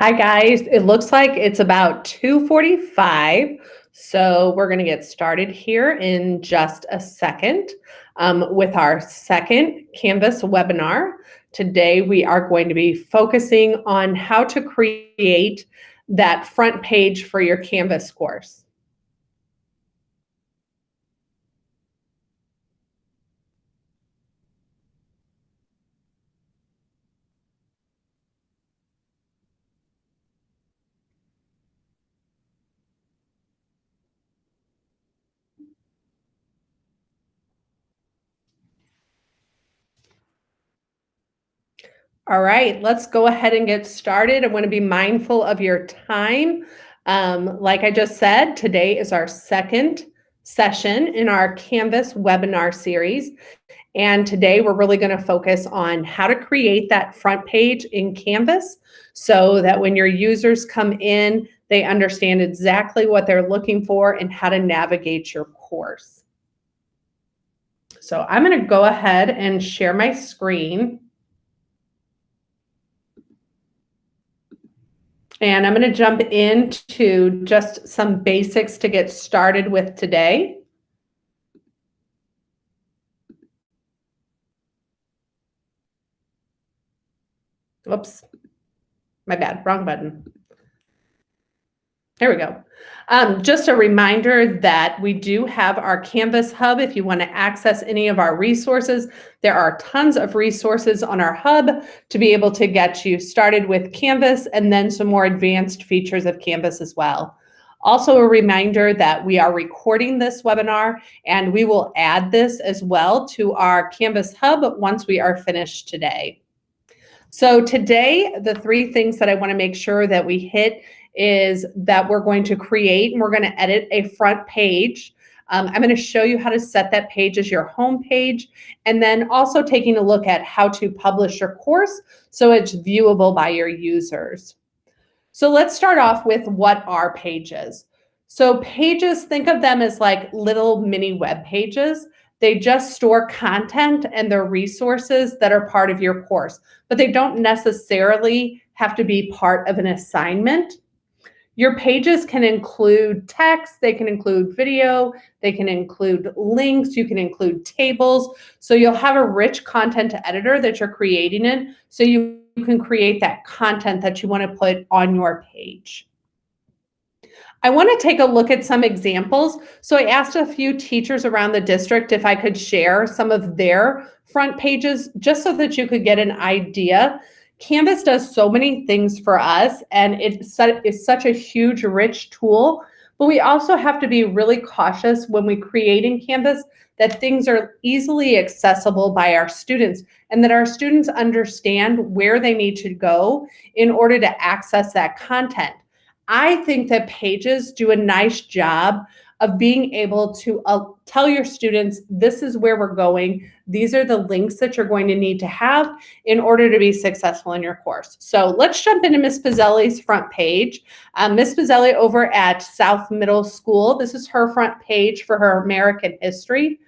Hi guys, it looks like it's about 2:45, so we're going to get started here in just a second with our second Canvas webinar. Today we are going to be focusing on how to create that front page for your Canvas course. All right, let's go ahead and get started. I want to be mindful of your time. Like I just said, today is our second session in our Canvas webinar series. And today we're really going to focus on how to create that front page in Canvas so that when your users come in, they understand exactly what they're looking for and how to navigate your course. So I'm going to go ahead and share my screen. And I'm going to jump into just some basics to get started with today. Whoops, my bad, wrong button. There we go. Just a reminder that we do have our Canvas Hub. If you want to access any of our resources, there are tons of resources on our hub to be able to get you started with Canvas and then some more advanced features of Canvas as well. Also a reminder that we are recording this webinar and we will add this as well to our Canvas Hub once we are finished today. So today, the three things that I want to make sure that we hit is that we're going to create and we're going to edit a front page. I'm going to show you how to set that page as your home page, and then also taking a look at how to publish your course so it's viewable by your users. So let's start off with what are pages. So pages, think of them as like little mini web pages. They just store content and their resources that are part of your course, but they don't necessarily have to be part of an assignment. Your pages can include text, they can include video, they can include links, you can include tables. So you'll have a rich content editor that you're creating in, so you can create that content that you want to put on your page. I want to take a look at some examples. So I asked a few teachers around the district if I could share some of their front pages just so that you could get an idea. Canvas does so many things for us, and it's such a huge, rich tool, but we also have to be really cautious when we create in Canvas that things are easily accessible by our students and that our students understand where they need to go in order to access that content. I think that pages do a nice job of being able to tell your students, this is where we're going. These are the links that you're going to need to have in order to be successful in your course. So let's jump into Ms. Pizzelli's front page. Ms. Pizzelli over at South Middle School, this is her front page for her American history.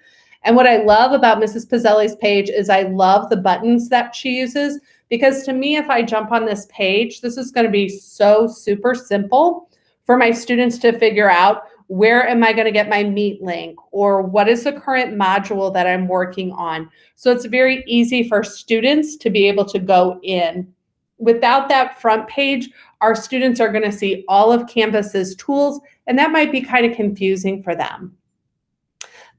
And what I love about Mrs. Pizzelli's page is I love the buttons that she uses, because to me, if I jump on this page, this is going to be so super simple for my students to figure out, where am I going to get my Meet link, or what is the current module that I'm working on. So it's very easy for students to be able to go in. Without that front page, our students are going to see all of Canvas's tools, and that might be kind of confusing for them.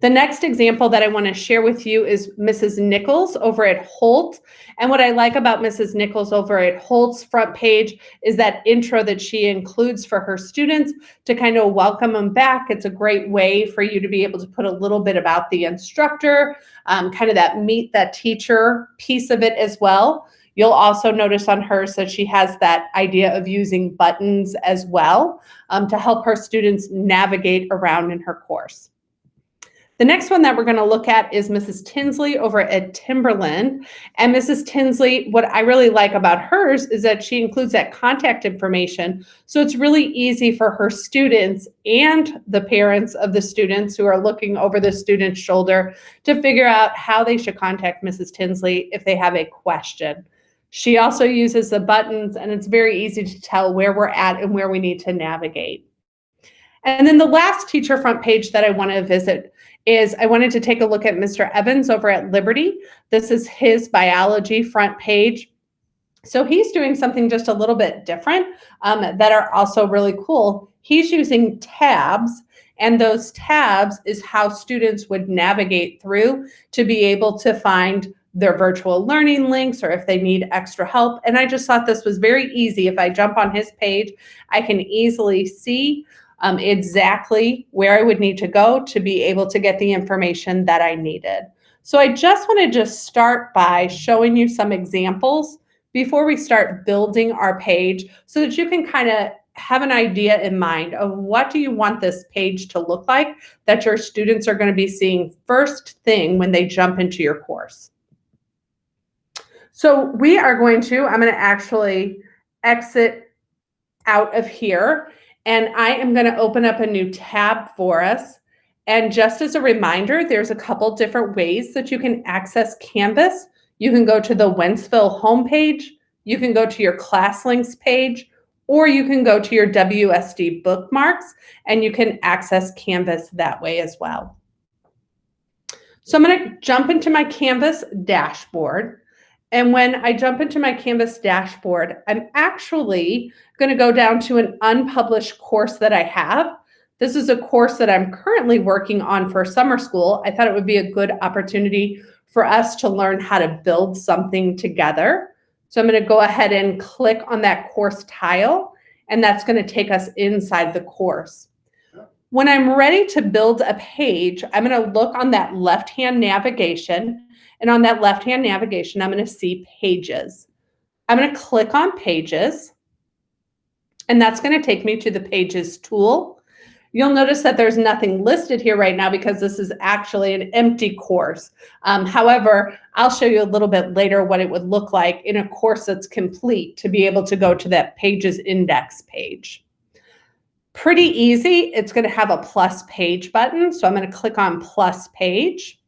The next example that I want to share with you is Mrs. Nichols over at Holt. And what I like about Mrs. Nichols over at Holt's front page is that intro that she includes for her students to kind of welcome them back. It's a great way for you to be able to put a little bit about the instructor, kind of that meet that teacher piece of it as well. You'll also notice on hers that she has that idea of using buttons as well to help her students navigate around in her course. The next one that we're going to look at is Mrs. Tinsley over at Timberland. And Mrs. Tinsley, what I really like about hers is that she includes that contact information. So it's really easy for her students and the parents of the students who are looking over the student's shoulder to figure out how they should contact Mrs. Tinsley if they have a question. She also uses the buttons, and it's very easy to tell where we're at and where we need to navigate. And then the last teacher front page that I want to visit is I wanted to take a look at Mr. Evans over at Liberty. This is his biology front page. So he's doing something just a little bit different that are also really cool. He's using tabs, and those tabs is how students would navigate through to be able to find their virtual learning links or if they need extra help. And I just thought this was very easy. If I jump on his page, I can easily see exactly where I would need to go to be able to get the information that I needed. So I just want to start by showing you some examples before we start building our page so that you can kind of have an idea in mind of what do you want this page to look like that your students are going to be seeing first thing when they jump into your course. So I'm going to actually exit out of here, and I am going to open up a new tab for us. And just as a reminder, there's a couple different ways that you can access Canvas. You can go to the Wentzville homepage, you can go to your class links page, or you can go to your WSD bookmarks, and you can access Canvas that way as well. So I'm going to jump into my Canvas dashboard. And when I jump into my Canvas dashboard, I'm actually going to go down to an unpublished course that I have. This is a course that I'm currently working on for summer school. I thought it would be a good opportunity for us to learn how to build something together. So I'm going to go ahead and click on that course tile, and that's going to take us inside the course. When I'm ready to build a page, I'm going to look on that left-hand navigation. And on that left-hand navigation, I'm going to see Pages. I'm going to click on Pages, and that's going to take me to the Pages tool. You'll notice that there's nothing listed here right now because this is actually an empty course. However, I'll show you a little bit later what it would look like in a course that's complete to be able to go to that Pages index page. Pretty easy. It's going to have a plus page button, so I'm going to click on plus page.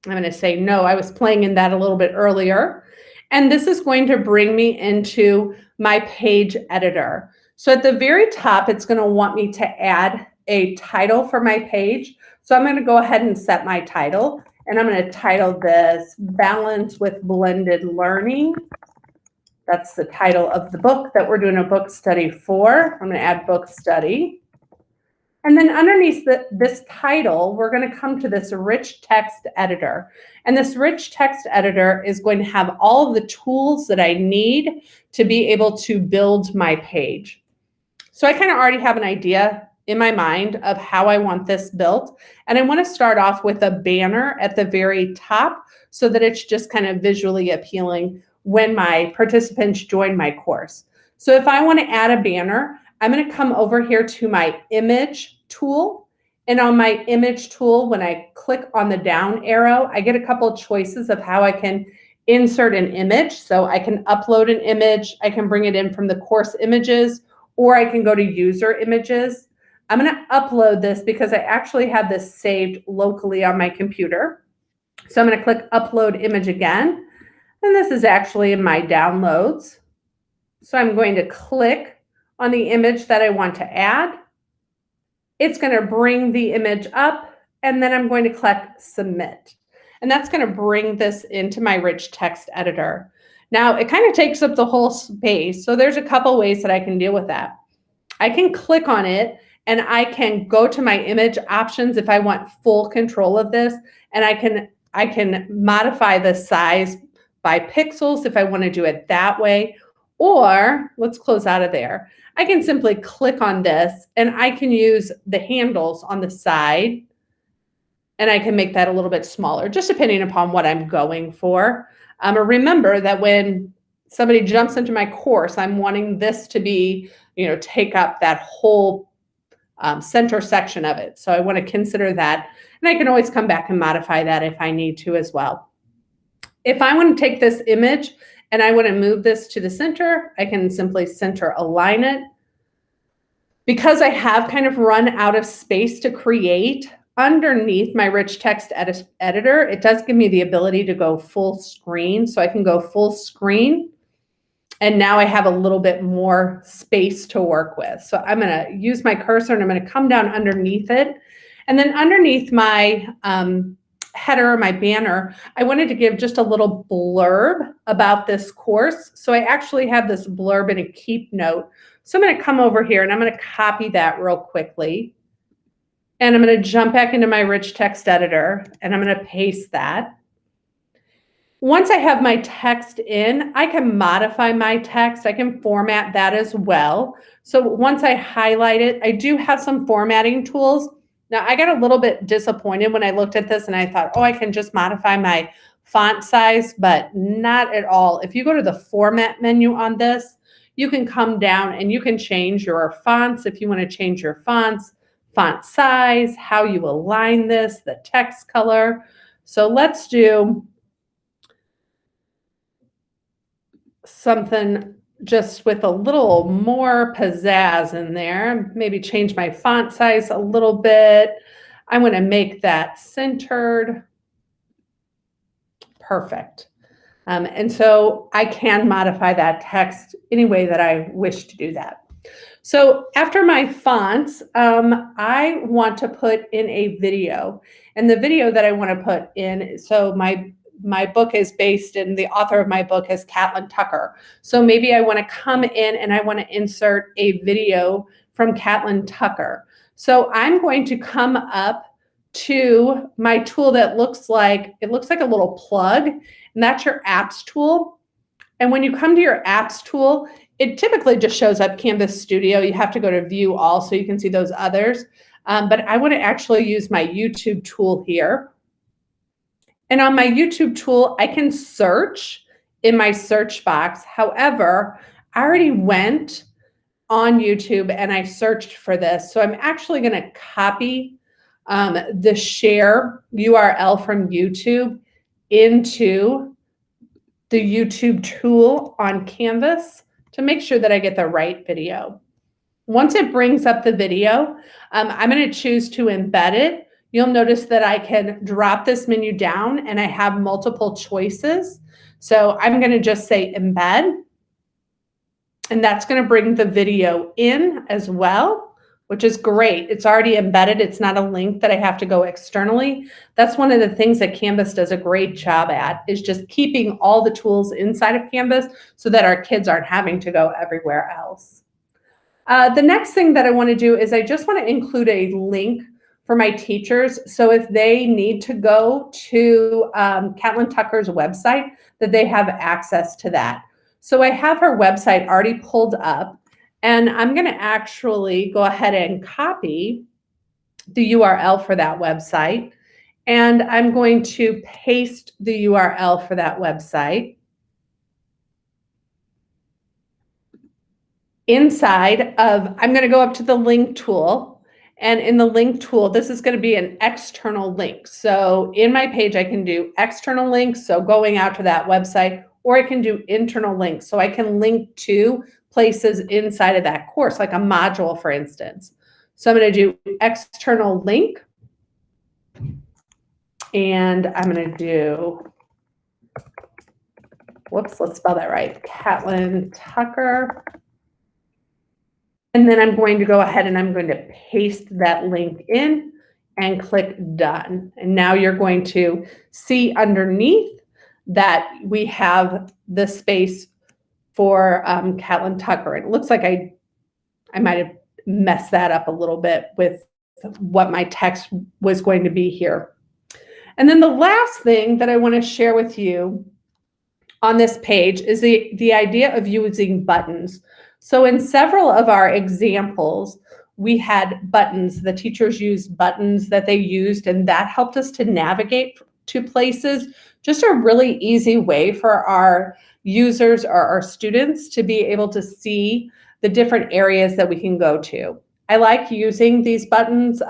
I'm going to say, no, I was playing in that a little bit earlier. And this is going to bring me into my page editor. So at the very top, it's going to want me to add a title for my page. So I'm going to go ahead and set my title. And I'm going to title this Balance with Blended Learning. That's the title of the book that we're doing a book study for. I'm going to add book study. And then underneath this title, we're going to come to this rich text editor. And this rich text editor is going to have all of the tools that I need to be able to build my page. So I kind of already have an idea in my mind of how I want this built. And I want to start off with a banner at the very top so that it's just kind of visually appealing when my participants join my course. So if I want to add a banner, I'm going to come over here to my image tool. And on my image tool, when I click on the down arrow, I get a couple of choices of how I can insert an image. So I can upload an image, I can bring it in from the course images, or I can go to user images. I'm going to upload this because I actually have this saved locally on my computer. So I'm going to click upload image again. And this is actually in my downloads. So I'm going to click on the image that I want to add. It's going to bring the image up, and then I'm going to click submit. And that's going to bring this into my rich text editor. Now, it kind of takes up the whole space, so there's a couple ways that I can deal with that. I can click on it, and I can go to my image options if I want full control of this, and I can modify the size by pixels if I want to do it that way. Or let's close out of there. I can simply click on this and I can use the handles on the side and I can make that a little bit smaller, just depending upon what I'm going for. Remember that when somebody jumps into my course, I'm wanting this to be, take up that whole center section of it. So I want to consider that. And I can always come back and modify that if I need to as well. If I want to take this image and I want to move this to the center, I can simply center align it. Because I have kind of run out of space to create underneath my rich text editor, it does give me the ability to go full screen. So I can go full screen. And now I have a little bit more space to work with. So I'm going to use my cursor and I'm going to come down underneath it. And then underneath my header, my banner, I wanted to give just a little blurb about this course. So I actually have this blurb in a keep note. So I'm going to come over here and I'm going to copy that real quickly. And I'm going to jump back into my rich text editor and I'm going to paste that. Once I have my text in, I can modify my text. I can format that as well. So once I highlight it, I do have some formatting tools. Now, I got a little bit disappointed when I looked at this and I thought, oh, I can just modify my font size, but not at all. If you go to the format menu on this, you can come down and you can change your fonts if you want to change your fonts, font size, how you align this, the text color. So let's do something just with a little more pizzazz in there. Maybe change my font size a little bit. I'm going to make that centered. Perfect. And so I can modify that text any way that I wish to do that. So after my fonts, I want to put in a video. And the video that I want to put in, so my book is based in, the author of my book is Catlin Tucker. So maybe I want to come in and I want to insert a video from Catlin Tucker. So I'm going to come up to my tool that looks like a little plug, and that's your apps tool. And when you come to your apps tool, it typically just shows up Canvas Studio. You have to go to view all so you can see those others. But I want to actually use my YouTube tool here. And on my YouTube tool, I can search in my search box. However, I already went on YouTube and I searched for this. So I'm actually going to copy the share URL from YouTube into the YouTube tool on Canvas to make sure that I get the right video. Once it brings up the video, I'm going to choose to embed it. You'll notice that I can drop this menu down and I have multiple choices. So I'm going to just say embed. And that's going to bring the video in as well, which is great. It's already embedded. It's not a link that I have to go externally. That's one of the things that Canvas does a great job at, is just keeping all the tools inside of Canvas so that our kids aren't having to go everywhere else. The next thing that I want to do is I just want to include a link for my teachers. So if they need to go to Catlin Tucker's website, that they have access to that. So I have her website already pulled up, and I'm going to actually go ahead and copy the URL for that website. And I'm going to paste the URL for that website inside of, I'm going to go up to the link tool. And in the link tool, this is going to be an external link. So in my page, I can do external links, so going out to that website, or I can do internal links. So I can link to places inside of that course, like a module, for instance. So I'm going to do external link. And I'm going to do, whoops, let's spell that right, Catlin Tucker. And then I'm going to go ahead and I'm going to paste that link in and click done. And now you're going to see underneath that we have the space for Catlin Tucker. It looks like I might have messed that up a little bit with what my text was going to be here. And then the last thing that I want to share with you on this page is the idea of using buttons. So in several of our examples, we had buttons. The teachers used buttons that they used, and that helped us to navigate to places. Just a really easy way for our users or our students to be able to see the different areas that we can go to. I like using these buttons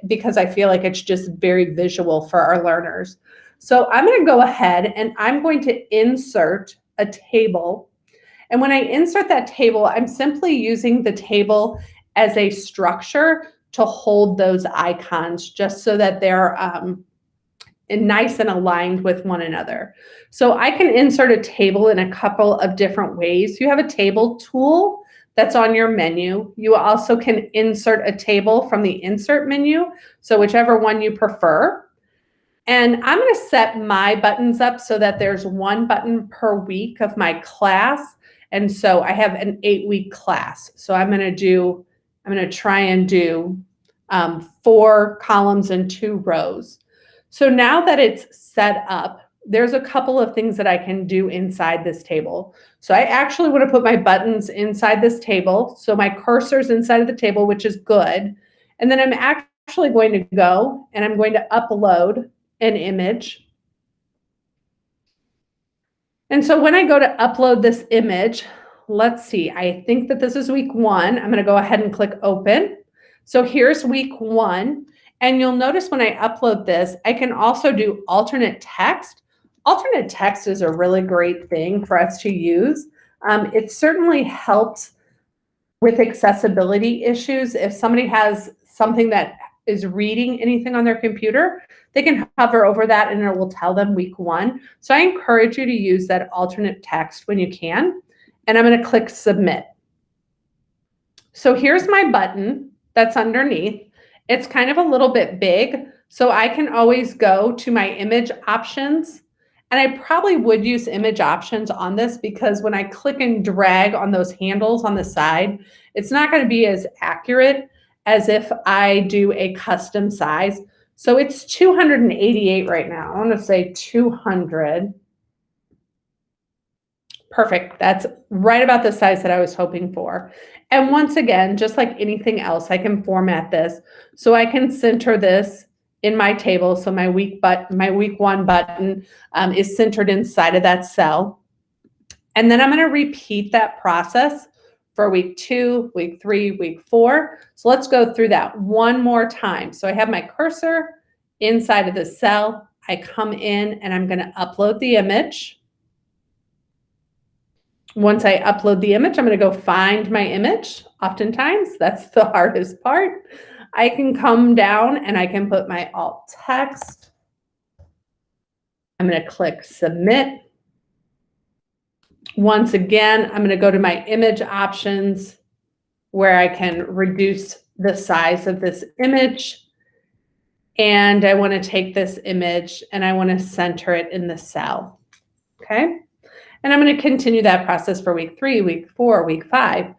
because I feel like it's just very visual for our learners. So I'm going to go ahead and I'm going to insert a table. And when I insert that table, I'm simply using the table as a structure to hold those icons just so that they're nice and aligned with one another. So I can insert a table in a couple of different ways. You have a table tool that's on your menu. You also can insert a table from the insert menu, so whichever one you prefer. And I'm going to set my buttons up so that there's one button per week of my class. And so I have an 8-week class. So I'm going to try and do 4 columns and 2 rows. So now that it's set up, there's a couple of things that I can do inside this table. So I actually want to put my buttons inside this table. So my cursor's inside of the table, which is good. And then I'm actually going to go and I'm going to upload an image. And so when I go to upload this image, let's see, I think that this is week 1. I'm going to go ahead and click open. So here's week 1. And you'll notice when I upload this, I can also do alternate text. Alternate text is a really great thing for us to use. It certainly helps with accessibility issues. If somebody has something that is reading anything on their computer, they can hover over that and it will tell them week 1. So I encourage you to use that alternate text when you can. And I'm going to click submit. So here's my button that's underneath. It's kind of a little bit big, so I can always go to my image options. And I probably would use image options on this because when I click and drag on those handles on the side, it's not going to be as accurate as if I do a custom size. So it's 288 right now. I want to say 200. Perfect. That's right about the size that I was hoping for. And once again, just like anything else, I can format this. So I can center this in my table. So my week 1 button is centered inside of that cell. And then I'm going to repeat that process for week 2, week 3, week 4. So let's go through that one more time. So I have my cursor inside of the cell. I come in and I'm going to upload the image. Once I upload the image, I'm going to go find my image. Oftentimes, that's the hardest part. I can come down and I can put my alt text. I'm going to click submit. Once again, I'm going to go to my image options where I can reduce the size of this image. And I want to take this image and I want to center it in the cell. Okay. And I'm going to continue that process for week 3, week 4, week 5.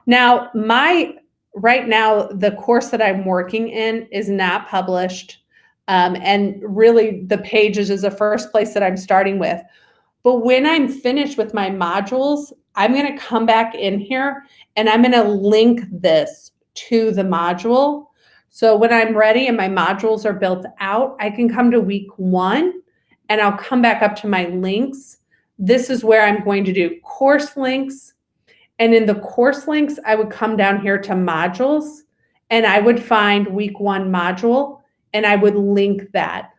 Now, right now, the course that I'm working in is not published. And really, the pages is the first place that I'm starting with. But when I'm finished with my modules, I'm going to come back in here and I'm going to link this to the module. So when I'm ready and my modules are built out, I can come to week 1 and I'll come back up to my links. This is where I'm going to do course links. And in the course links, I would come down here to modules and I would find week 1 module and I would link that.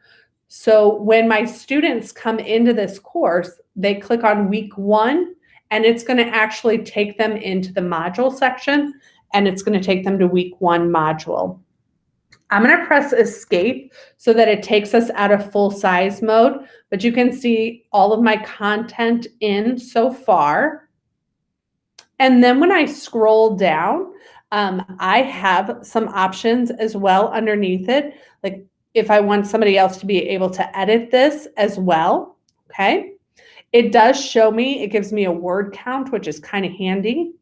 So when my students come into this course, they click on week 1 and it's going to actually take them into the module section and it's going to take them to week 1 module. I'm going to press escape so that it takes us out of full size mode, but you can see all of my content in so far. And then when I scroll down, I have some options as well underneath it. Like if I want somebody else to be able to edit this as well, okay? It does show me, it gives me a word count, which is kind of handy.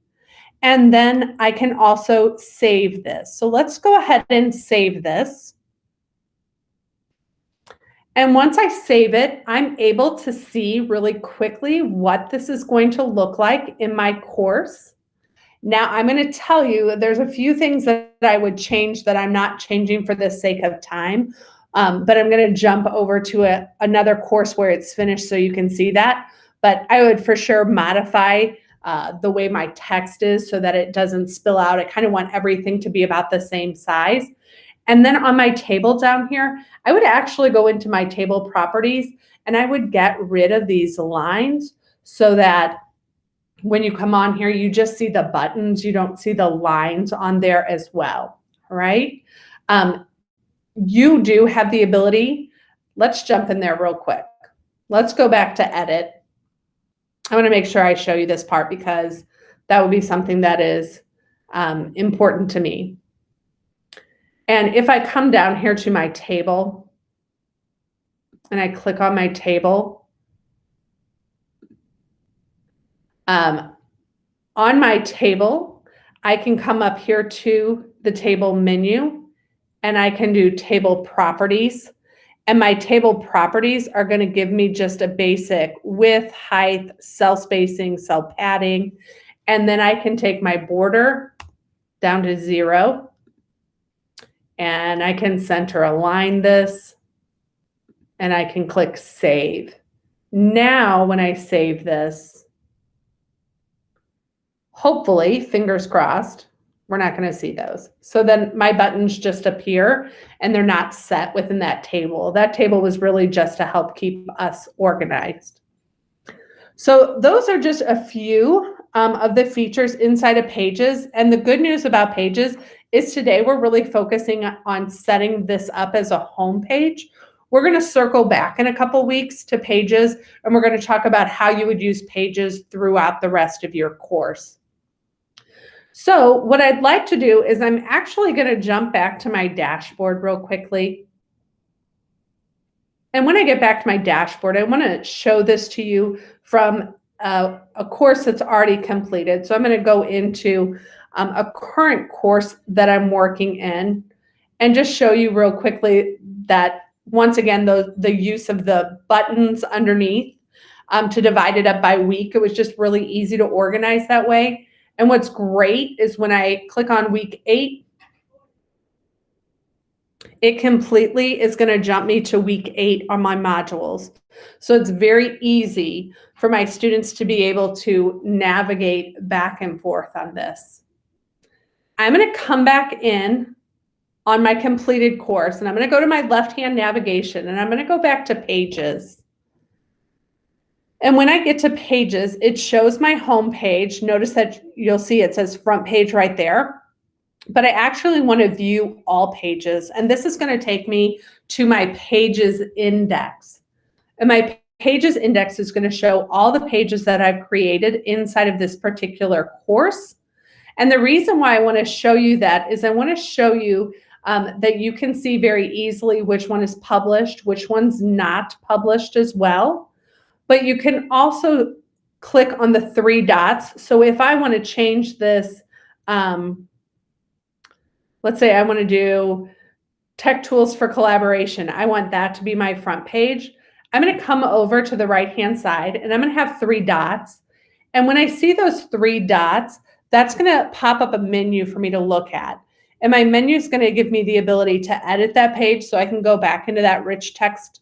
And then I can also save this. So let's go ahead and save this. And once I save it, I'm able to see really quickly what this is going to look like in my course. Now I'm going to tell you there's a few things that I would change that I'm not changing for the sake of time. But I'm going to jump over to another course where it's finished so you can see that. But I would for sure modify the way my text is so that it doesn't spill out. I kind of want everything to be about the same size. And then on my table down here, I would actually go into my table properties and I would get rid of these lines so that when you come on here, you just see the buttons. You don't see the lines on there as well. all right? You do have the ability, let's jump in there real quick. Let's go back to edit. I want to make sure I show you this part because that would be something that is important to me. And if I come down here to my table and I click on my table, on my table, I can come up here to the table menu and I can do table properties. And my table properties are going to give me just a basic width, height, cell spacing, cell padding. And then I can take my border down to 0. And I can center align this. And I can click save. Now, when I save this, hopefully, fingers crossed, we're not going to see those. So then my buttons just appear and they're not set within that table. That table was really just to help keep us organized. So those are just a few of the features inside of Pages. And the good news about Pages is today we're really focusing on setting this up as a home page. We're going to circle back in a couple weeks to Pages, and we're going to talk about how you would use Pages throughout the rest of your course. So what I'd like to do is I'm actually going to jump back to my dashboard real quickly. And when I get back to my dashboard, I want to show this to you from a course that's already completed. So I'm going to go into a current course that I'm working in and just show you real quickly that, once again, the use of the buttons underneath to divide it up by week. It was just really easy to organize that way. And what's great is when I click on week 8, it completely is going to jump me to week 8 on my modules. So it's very easy for my students to be able to navigate back and forth on this. I'm going to come back in on my completed course, and I'm going to go to my left-hand navigation, and I'm going to go back to Pages. And when I get to Pages, it shows my home page. Notice that you'll see it says front page right there. But I actually want to view all pages. And this is going to take me to my Pages index. And my Pages index is going to show all the pages that I've created inside of this particular course. And the reason why I want to show you that is I want to show you that you can see very easily which one is published, which one's not published as well. But you can also click on the 3 dots. So if I want to change this, let's say I want to do tech tools for collaboration. I want that to be my front page. I'm going to come over to the right-hand side and I'm going to have 3 dots. And when I see those 3 dots, that's going to pop up a menu for me to look at. And my menu is going to give me the ability to edit that page so I can go back into that rich text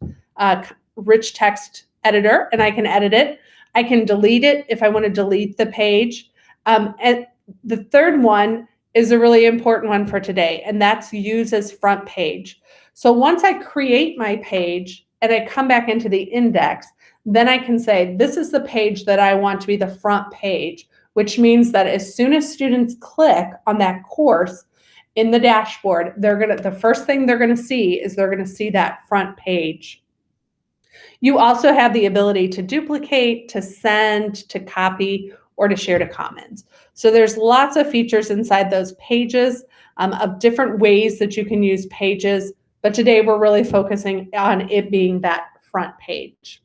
editor and I can edit it. I can delete it if I want to delete the page. And the third one is a really important one for today, and that's use as front page. So once I create my page and I come back into the index, then I can say, this is the page that I want to be the front page, which means that as soon as students click on that course in the dashboard, the first thing they're going to see is they're going to see that front page. You also have the ability to duplicate, to send, to copy, or to share to Commons. So there's lots of features inside those pages of different ways that you can use Pages, but today we're really focusing on it being that front page.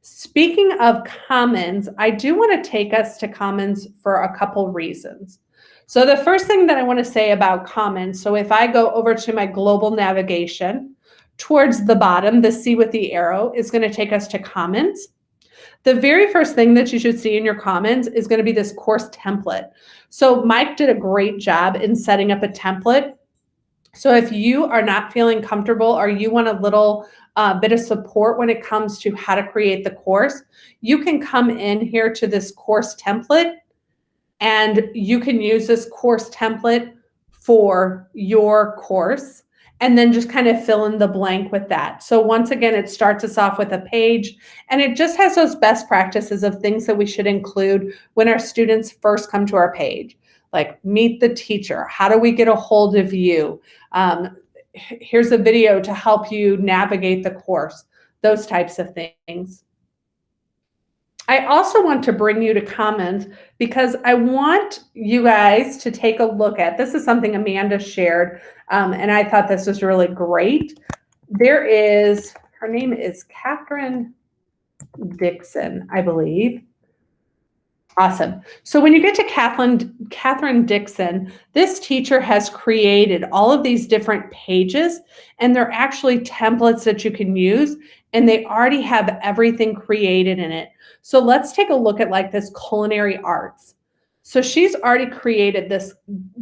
Speaking of Commons, I do want to take us to Commons for a couple reasons. So the first thing that I want to say about Commons, so if I go over to my global navigation, towards the bottom, the C with the arrow is going to take us to Commons. The very first thing that you should see in your Commons is going to be this course template. So Mike did a great job in setting up a template. So if you are not feeling comfortable or you want a little bit of support when it comes to how to create the course, you can come in here to this course template and you can use this course template for your course. And then just kind of fill in the blank with that. So once again, it starts us off with a page, and it just has those best practices of things that we should include when our students first come to our page. like meet the teacher. How do we get a hold of you? Here's a video to help you navigate the course, those types of things. I also want to bring you to Commons because I want you guys to take a look at, this is something Amanda shared, and I thought this was really great. There is, her name is Catherine Dixon, I believe. Awesome. So when you get to Catherine Dixon, this teacher has created all of these different pages, and they're actually templates that you can use, and they already have everything created in it. So let's take a look at like this culinary arts. So she's already created this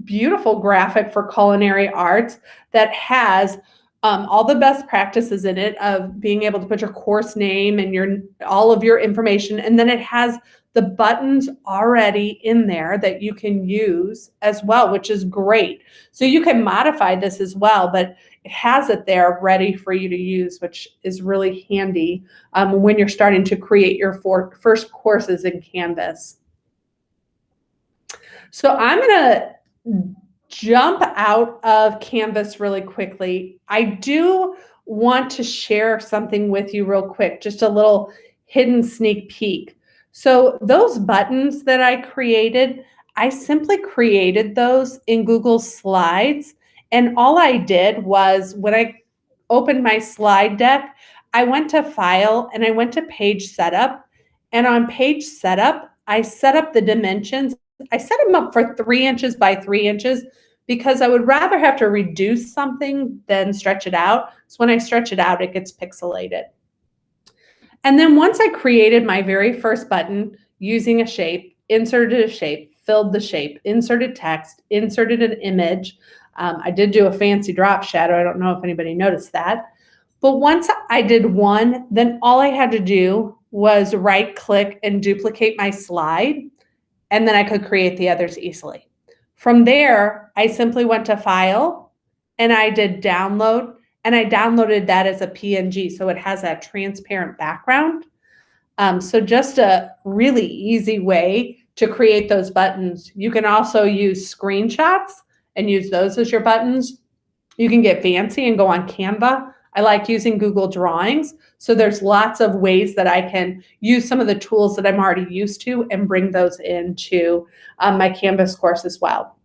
beautiful graphic for culinary arts that has all the best practices in it of being able to put your course name and all of your information, and then it has the buttons already in there that you can use as well, which is great. So you can modify this as well, but it has it there ready for you to use, which is really handy when you're starting to create your first courses in Canvas. So I'm gonna jump out of Canvas really quickly. I do want to share something with you real quick, just a little hidden sneak peek. So those buttons that I created, I simply created those in Google Slides. And all I did was when I opened my slide deck, I went to File and I went to Page Setup. And on Page Setup, I set up the dimensions. I set them up for 3 inches by 3 inches because I would rather have to reduce something than stretch it out. So when I stretch it out, it gets pixelated. And then once I created my very first button using a shape, inserted a shape, filled the shape, inserted text, inserted an image. I did do a fancy drop shadow. I don't know if anybody noticed that. But once I did one, then all I had to do was right click and duplicate my slide, and then I could create the others easily. From there, I simply went to File and I did Download, and I downloaded that as a PNG, so it has that transparent background. So just a really easy way to create those buttons. You can also use screenshots and use those as your buttons. You can get fancy and go on Canva. I like using Google Drawings. So there's lots of ways that I can use some of the tools that I'm already used to and bring those into my Canvas course as well.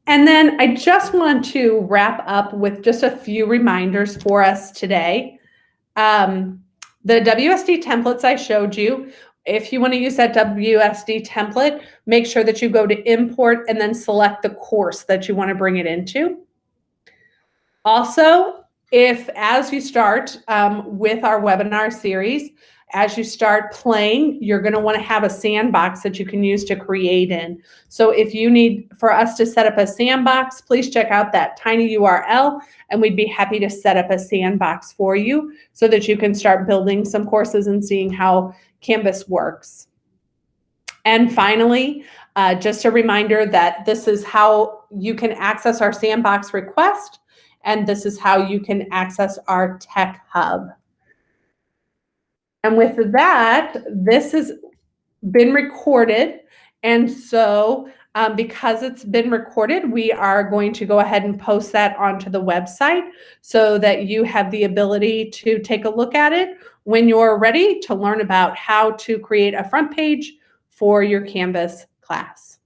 And then I just want to wrap up with just a few reminders for us today. The WSD templates I showed you, if you want to use that WSD template, make sure that you go to import and then select the course that you want to bring it into. Also, if as you start with our webinar series, as you start playing, you're going to want to have a sandbox that you can use to create in. So if you need for us to set up a sandbox, please check out that tiny URL and we'd be happy to set up a sandbox for you so that you can start building some courses and seeing how Canvas works. And finally, just a reminder that this is how you can access our sandbox request, and this is how you can access our Tech Hub. And with that, this has been recorded. And so because it's been recorded, we are going to go ahead and post that onto the website so that you have the ability to take a look at it when you're ready to learn about how to create a front page for your Canvas class.